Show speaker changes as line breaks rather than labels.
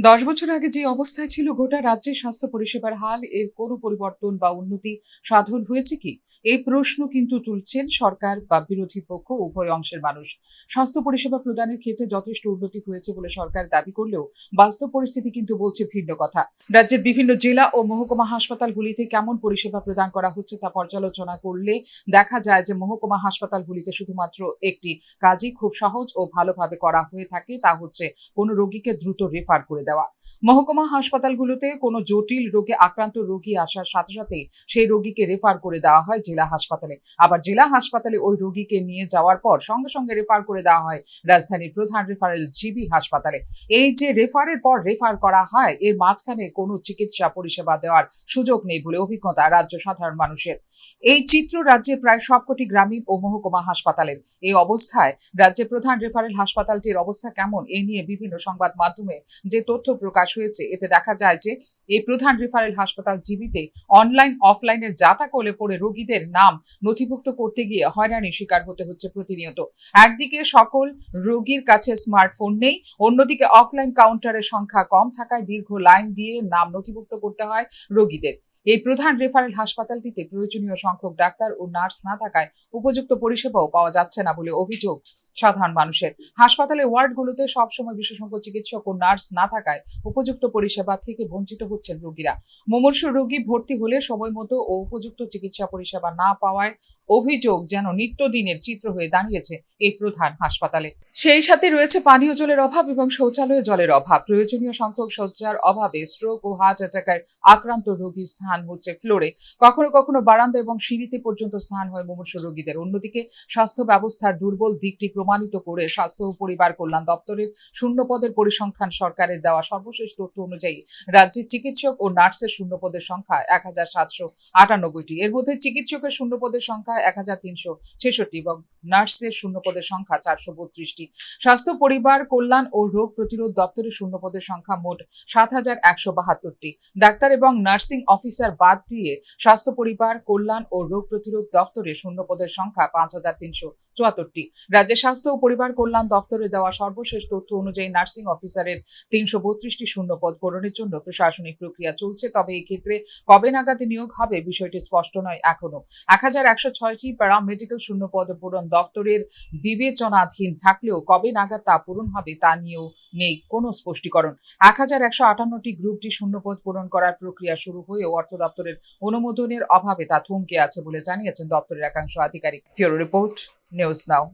10 বছর আগে যে অবস্থায় ছিল গোটা রাজ্যের স্বাস্থ্য পরিষেবার হাল, এর কোনো পরিবর্তন বা উন্নতি সাধন হয়েছে কি? এই প্রশ্ন কিন্তু তুলছেন সরকার বা বিরোধী পক্ষ উভয় অংশের মানুষ। স্বাস্থ্য পরিষেবা প্রদানের ক্ষেত্রে যথেষ্ট উন্নতি হয়েছে বলে সরকার দাবি করলেও বাস্তব পরিস্থিতি কিন্তু বলছে ভিন্ন কথা। রাজ্যের বিভিন্ন জেলা ও মহকুমা হাসপাতালগুলিতে কেমন পরিষেবা প্রদান করা হচ্ছে তা পর্যালোচনা করলে দেখা যায় যে মহকুমা হাসপাতালগুলিতে শুধুমাত্র একটি কাজই খুব সহজ ও ভালোভাবে করা হয়ে থাকে, তা হচ্ছে কোনো রোগীকে দ্রুত রেফার করে দেওয়া। মহকুমা হাসপাতালগুলোতে কোনো জটিল রোগে আক্রান্ত রোগী আসার সাথে সাথে সেই রোগীকে রেফার করে দেওয়া হয় জেলা হাসপাতালে। আবার জেলা হাসপাতালে ওই রোগীকে নিয়ে যাওয়ার পর সঙ্গে সঙ্গে রেফার করে দেওয়া হয় রাজধানীর প্রধান রেফারেল জিবি হাসপাতালে। এই যে রেফারের পর রেফার করা হয়, এর মাঝখানে কোনো চিকিৎসা পরিষেবা দেওয়ার সুযোগ নেই বলে অভিজ্ঞতা রাজ্য সাধারণ মানুষের। এই চিত্র রাজ্যের প্রায় সবকটি গ্রামীণ ও মহকুমা হাসপাতালের। এই অবস্থায় রাজ্যের প্রধান রেফারেল হাসপাতালটির অবস্থা কেমন, এই নিয়ে বিভিন্ন সংবাদ মাধ্যমে যে তথ্য প্রকাশ হয়েছে, এতে দেখা যায় যে এই প্রধান রেফারেল হাসপাতাল জিবিতে অনলাইন অফলাইনের জাতাকলে পড়ে রোগীদের নাম নথিভুক্ত করতে গিয়ে হয়রানির শিকার হতে হচ্ছে প্রতিনিয়ত। একদিকে সকল রোগীর কাছে স্মার্টফোন নেই, অন্যদিকে অফলাইন কাউন্টারের সংখ্যা কম থাকায় দীর্ঘ লাইন দিয়ে নাম নথিভুক্ত করতে হয় রোগীদের। এই প্রধান রেফারেল হাসপাতালটিতে প্রয়োজনীয় সংখ্যক ডাক্তার ও নার্স না থাকায় উপযুক্ত পরিষেবাও পাওয়া যাচ্ছে না বলে অভিযোগ সাধারণ মানুষের। হাসপাতালের ওয়ার্ডগুলোতে সবসময় বিশেষজ্ঞ চিকিৎসক ও নার্স না থাকায় উপযুক্ত পরিষেবা থেকে বঞ্চিত হচ্ছেন রোগীরা। মুমূর্ষু রোগী ভর্তি হলে সময় মতো ও উপযুক্ত চিকিৎসা পরিষেবা না পাওয়ায় অভিযোগ যেন নিত্যদিনের চিত্র হয়ে দাঁড়িয়েছে এই প্রধান হাসপাতালে। সেই সাথে রয়েছে পানীয় জলের অভাব এবং শৌচালয়ে জলের অভাব। প্রয়োজনীয় সংখ্যক শয্যার অভাবে স্ট্রোক ও হার্ট অ্যাটাকের আক্রান্ত রোগীর স্থান হচ্ছে ফ্লোরে, কখনো কখনো বারান্দা এবং সিঁড়িতে পর্যন্ত স্থান হয় মুমূর্ষু রোগীদের। অন্যদিকে স্বাস্থ্য ব্যবস্থার দুর্বল দিকটি প্রমাণিত করে স্বাস্থ্য ও পরিবার কল্যাণ দপ্তরের শূন্য পদের পরিসংখ্যান সরকারের দেওয়া সর্বশেষ তথ্য অনুযায়ী রাজ্যে চিকিৎসক ও নার্সের শূন্য পদের সংখ্যা 1798টি। এর মধ্যে চিকিৎসকের শূন্য পদের সংখ্যা 1366 এবং নার্সের শূন্য পদের সংখ্যা 432টি। স্বাস্থ্য পরিবার কল্যাণ ও রোগ প্রতিরোধ দপ্তরের শূন্য পদের সংখ্যা মোট 7172টি। ডাক্তার এবং নার্সিং অফিসার বাদ দিয়ে স্বাস্থ্য পরিবার কল্যাণ ও রোগ প্রতিরোধ দপ্তরের শূন্য পদের সংখ্যা 5374টি। রাজ্যের স্বাস্থ্য ও পরিবার কল্যাণ দপ্তরে দেওয়া সর্বশেষ তথ্য অনুযায়ী নার্সিং অফিসারের 332টি শূন্য পদ পূরণের জন্য প্রশাসনিক প্রক্রিয়া চলছে। তবে এই ক্ষেত্রে কবে নাগাদ নিয়োগ হবে বিষয়টি স্পষ্ট নয় এখনো। 1106টি প্যারামেডিক্যাল শূন্য পদ পূরণ দপ্তরের বিবেচনাধীন থাকলেও কবে নাগাদ তা পূরণ হবে তা নিয়েও নেই কোনো স্পষ্টীকরণ। 1158টি গ্রুপ ডি শূন্যপদ পূরণ করার প্রক্রিয়া শুরু হয়েও অর্থ দপ্তরের অনুমোদনের অভাবে তা থমকে আছে বলে জানিয়েছেন দপ্তরের একাংশ আধিকারিক। ফিওরো রিপোর্ট, নিউজ নাও।